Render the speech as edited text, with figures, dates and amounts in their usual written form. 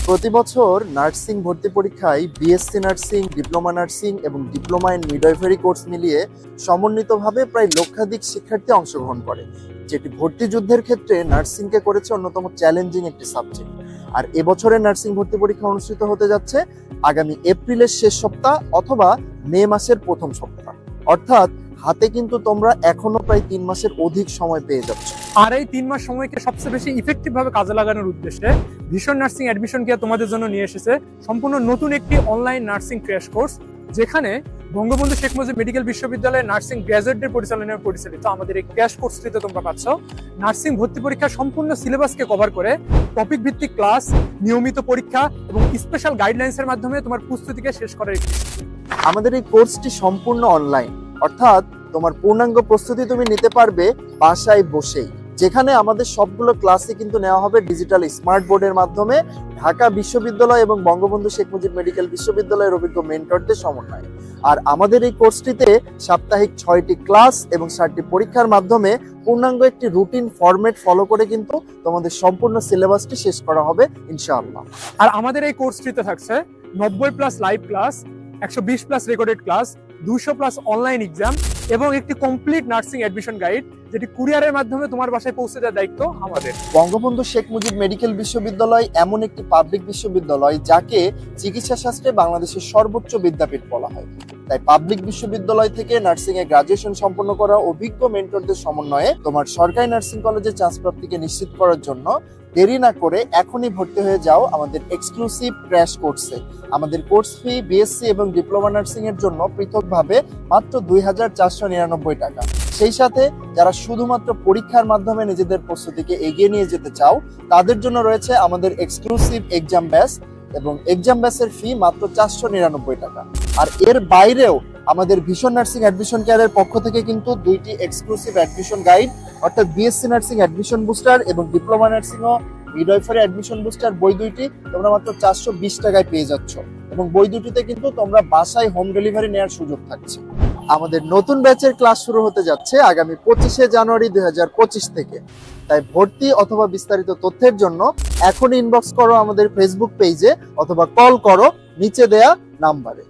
প্রতি বছর নার্সিং ভর্তি পরীক্ষায় বিএসসি নার্সিং, ডিপ্লোমা নার্সিং এবং ডিপ্লোমা ইন মিডওয়াইফারি কোর্স মিলিয়ে সমন্বিতভাবে প্রায় লক্ষাধিক শিক্ষার্থী অংশগ্রহণ করে, যেটি ভর্তি যুদ্ধের ক্ষেত্রে নার্সিংকে করেছে অন্যতম চ্যালেঞ্জিং একটি সাবজেক্ট। আর এবছরের নার্সিং ভর্তি পরীক্ষা অনুষ্ঠিত হতে যাচ্ছে আগামী এপ্রিলের শেষ সপ্তাহ অথবা মে মাসের প্রথম সপ্তাহ, অর্থাৎ হাতে কিন্তু তোমরা এখনো প্রায় 3 মাসের অধিক সময় পেয়ে যাচ্ছ। আর এই 3 মাস সময়কে সবচেয়ে বেশি ইফেক্টিভ ভাবে কাজে লাগানোর উদ্দেশ্যে ভিশন নার্সিং অ্যাডমিশন কেয়ার তোমাদের জন্য নিয়ে এসেছে সম্পূর্ণ নতুন একটি অনলাইন নার্সিং ক্র্যাশ কোর্স, যেখানে বঙ্গবন্ধু শেখ মুজিব মেডিকেল বিশ্ববিদ্যালয়ের নার্সিং গ্র্যাজুয়েটদের পরিচালনায় পরিচালিত আমাদের এই ক্র্যাশ কোর্সটিতে তোমরা পাচ্ছ নার্সিং ভর্তি পরীক্ষার সম্পূর্ণ সিলেবাসকে কভার করে টপিক ভিত্তিক ক্লাস, নিয়মিত পরীক্ষা এবং স্পেশাল গাইডলাইন্সের মাধ্যমে তোমার প্রস্তুতিকে শেষ করার একটি। আমাদের এই কোর্সটি সম্পূর্ণ অনলাইন, অর্থাৎ তোমার পূর্ণাঙ্গ প্রস্তুতি তুমি নিতে পারবে বাসায় বসেই, যেখানে আমাদের সবগুলো ক্লাসে কিন্তু নেওয়া হবে ডিজিটাল স্মার্ট বোর্ডের মাধ্যমে ঢাকা বিশ্ববিদ্যালয় এবং বঙ্গবন্ধু শেখ মুজিব মেডিকেল বিশ্ববিদ্যালয়ের অভিজ্ঞ মেন্টরদের সমন্বয়ে। আর আমাদের এই কোর্সটিতে সাপ্তাহিক 6টি ক্লাস এবং 7টি পরীক্ষার মাধ্যমে পূর্ণাঙ্গ একটি রুটিন ফরম্যাট ফলো করে কিন্তু তোমাদের সম্পূর্ণ সিলেবাসটি শেষ করা হবে ইনশাআল্লাহ। আর আমাদের এই কোর্সটিতে থাকছে 90+ live class, 120+ recorded class, 200+ online exam এবং একটি কমপ্লিট নার্সিং অ্যাডমিশন গাইড, যেটি কুরিয়ারের মাধ্যমে তোমার বাসায় পৌঁছে দেওয়ার দায়িত্ব আমাদের। বঙ্গবন্ধু শেখ মুজিব মেডিকেল বিশ্ববিদ্যালয় এমন একটি পাবলিক বিশ্ববিদ্যালয় যাকে চিকিৎসা শাস্ত্রে বাংলাদেশের সর্বোচ্চ বিদ্যাপীঠ বলা হয়। তাই পাবলিক বিশ্ববিদ্যালয় থেকে নার্সিং এ গ্রাজুয়েশন সম্পন্ন করা অভিজ্ঞ মেন্টরদের সমন্বয়ে তোমার সরকারি নার্সিং কলেজে চান্স প্রাপ্তিকে নিশ্চিত করার জন্য দেরি না করে এখনই ভর্তি হয়ে যাও আমাদের এক্সক্লুসিভ ক্র্যাশ কোর্সে। আমাদের কোর্স ফি বিএসসি এবং ডিপ্লোমা নার্সিং এর জন্য পৃথকভাবে মাত্র 2499 টাকা। সেই সাথে যারা শুধুমাত্র পরীক্ষার মাধ্যমে নিজেদের প্রস্তুতিকে এগিয়ে নিয়ে যেতে চাও, তাদের জন্য রয়েছে আমাদের এক্সক্লুসিভ এক্সাম ব্যাচ এবং এক্সাম ব্যাচের ফি মাত্র 499 টাকা। আর এর বাইরেও আমাদের ভিশন নার্সিং অ্যাডমিশন কেয়ারের পক্ষ থেকে কিন্তু 2টি এক্সক্লুসিভ অ্যাডমিশন গাইড, অর্থাৎ বিএসসি নার্সিং অ্যাডমিশন বুস্টার এবং ডিপ্লোমা নার্সিং ও মিডওয়াইফারি অ্যাডমিশন বুস্টার বই 2টি তোমরা মাত্র 420 টাকায় পেয়ে যাচ্ছ এবং বই 2টিতে কিন্তু তোমরা বাসায় হোম ডেলিভারি নেওয়ার সুযোগ থাকছে। আমাদের নতুন ব্যাচের ক্লাস শুরু হতে যাচ্ছে আগামী 25শে জানুয়ারি 2025 থেকে। তাই ভর্তি অথবা বিস্তারিত তথ্যের জন্য এখনই ইনবক্স করো আমাদের ফেসবুক পেজে অথবা কল করো নিচে দেয়া নাম্বারে।